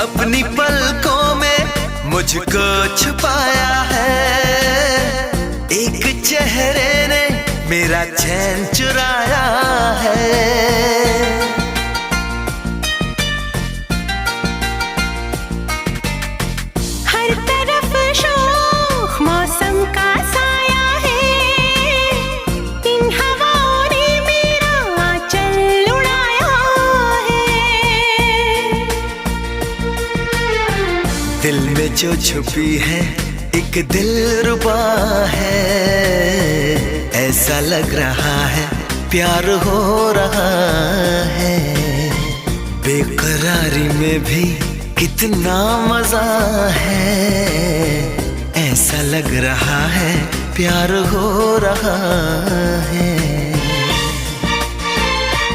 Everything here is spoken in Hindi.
अपनी पलकों में मुझको छुपाया है, एक चेहरे ने मेरा चैन चुराया है। हर तरफ शोख मौसम का साया है, इन हवाओं ने मेरा आंचल उड़ाया है। दिल में जो छुपी है एक दिलरुबा है, ऐसा लग रहा है प्यार हो रहा है। बेकरारी में भी कितना मजा है, ऐसा लग रहा है प्यार हो रहा है।